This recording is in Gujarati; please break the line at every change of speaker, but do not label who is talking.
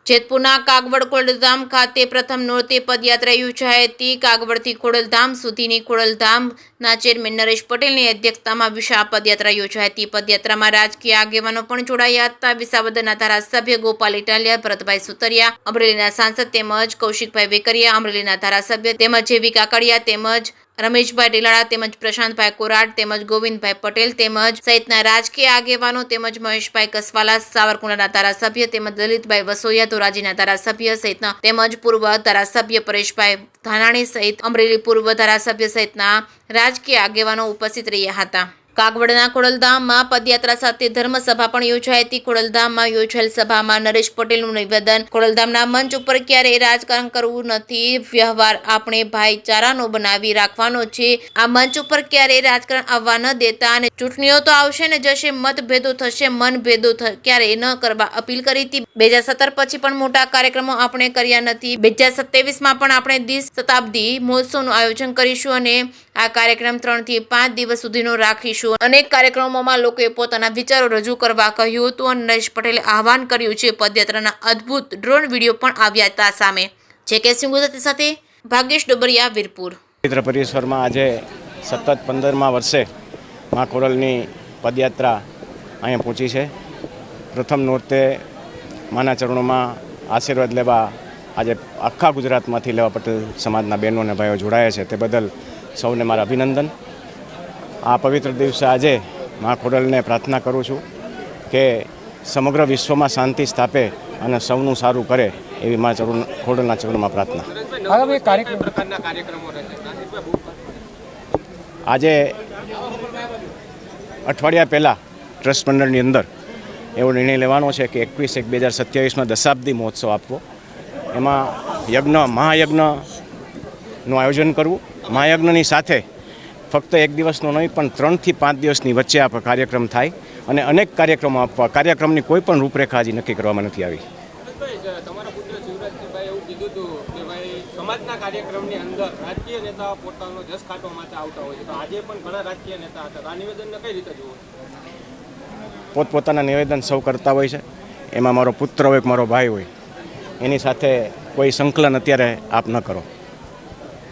જેતપુરના કાગવડ ખોડલધામ ખાતે પ્રથમ નોરતે પદયાત્રા યોજાઈ હતી। કાગવડથી ખોડલધામ સુધીની ખોડલધામના ચેરમેન નરેશ પટેલની અધ્યક્ષતામાં વિશાળ પદયાત્રા યોજાઈ હતી। પદયાત્રામાં રાજકીય આગેવાનો પણ જોડાયા હતા। વિસાવદરના ધારાસભ્ય ગોપાલ ઇટાલિયા, ભરતભાઈ સુતરિયા, અમરેલીના સાંસદ તેમજ કૌશિકભાઈ વેકરિયા, અમરેલીના ધારાસભ્ય તેમજ જેવી કાકડિયા તેમજ રમેશભાઈ ઢીલાડા તેમજ પ્રશાંતભાઈ કોરાટ તેમજ ગોવિંદભાઈ પટેલ તેમજ સહિતના રાજકીય આગેવાનો તેમજ મહેશભાઈ કસવાલા, સાવરકુંડલાના ધારાસભ્ય તેમજ લલિતભાઈ વસોયા, ધોરાજીના ધારાસભ્ય સહિતના તેમજ પૂર્વ ધારાસભ્ય પરેશભાઈ ધાનાણી સહિત અમરેલી પૂર્વ ધારાસભ્ય સહિતના રાજકીય આગેવાનો ઉપસ્થિત રહ્યા હતા। કાગવડના ખોડલધામમાં પદયાત્રા સાથે ધર્મસભા પણ યોજાઈ હતી। ખોડલધામમાં યોજાયેલ સભામાં નરેશ પટેલનું નિવેદન, ખોડલધામના મંચ ઉપર ક્યારેય રાજકારણ કરવું નથી, વ્યવહાર આપણે ભાઈચારાનો બનાવી રાખવાનો છે। આ મંચ ઉપર ક્યારેય રાજકારણ આવવા ન દેતા અને ચૂંટણીઓ તો આવશે ને જશે, મતભેદો થશે, મનભેદો ક્યારેય ન કરવા અપીલ કરી હતી। 2017 પછી પણ મોટા કાર્યક્રમો આપણે કર્યા નથી। 2027માં પણ આપણે દ્વિશતાબ્દી મહોત્સવનું આયોજન કરીશું અને આ કાર્યક્રમ 3 થી 5 દિવસ સુધીનો રાખીશું। અનેક કાર્યક્રમોમાં લોકોએ પોતાના વિચારો રજૂ કરવા કહ્યું હતું અને નરેશ પટેલે આહવાન કર્યું છે। પદયાત્રાના અદ્ભુત ડ્રોન વિડીયો પણ આવ્યા હતા સામે। જે સિંહ ગુજરાતી સાથે ભાગ્યેશ ડોબરિયા, વીરપુર।
પવિત્ર પરિસરમાં આજે સતત 15મા વર્ષે મા ખોડલની પદયાત્રા અહીંયા પહોંચી છે। પ્રથમ નોરતે માના ચરણોમાં આશીર્વાદ લેવા આજે આખા ગુજરાતમાંથી લેવા પટેલ સમાજના બહેનો અને ભાઈઓ જોડાયા છે, તે બદલ સૌને મારા અભિનંદન। આ પવિત્ર દિવસે આજે મા ખોડલને પ્રાર્થના કરું છું કે સમગ્ર વિશ્વમાં શાંતિ સ્થાપે અને સૌનું સારું કરે, એવી મા ખોડલના ચરણોમાં પ્રાર્થના। આજે અઠવાડિયા પહેલાં ટ્રસ્ટ મંડળની અંદર એવો નિર્ણય લેવાનો છે કે 21/1/2027માં દશાબ્દી મહોત્સવ આપવો। એમાં મહાયજ્ઞનું આયોજન કરવું। મહાયજ્ઞની સાથે ફક્ત એક દિવસનો નહીં પણ 3 થી 5 દિવસની વચ્ચે આ કાર્યક્રમ થાય અને અનેક કાર્યક્રમો આપવા। કાર્યક્રમની કોઈ પણ રૂપરેખા હજી નક્કી કરવામાં નથી આવી।
તમારા પુત્ર શિવરાજસિંહભાઈ એવું કીધું હતું કે ભાઈ સમાજના કાર્યક્રમની અંદર રાજકીય નેતાઓ પોતાનો જસ કાઢવા માટે આવતા હોય છે, તો આજે પણ ઘણા રાજકીય નેતા હતા, આ નિવેદનને કઈ રીતે જુઓ?
પોતપોતાના નિવેદન સૌ કરતા હોય છે। એમાં મારો પુત્ર હોય કે મારો ભાઈ હોય, એની સાથે કોઈ સંકલન અત્યારે આપ ન કરો।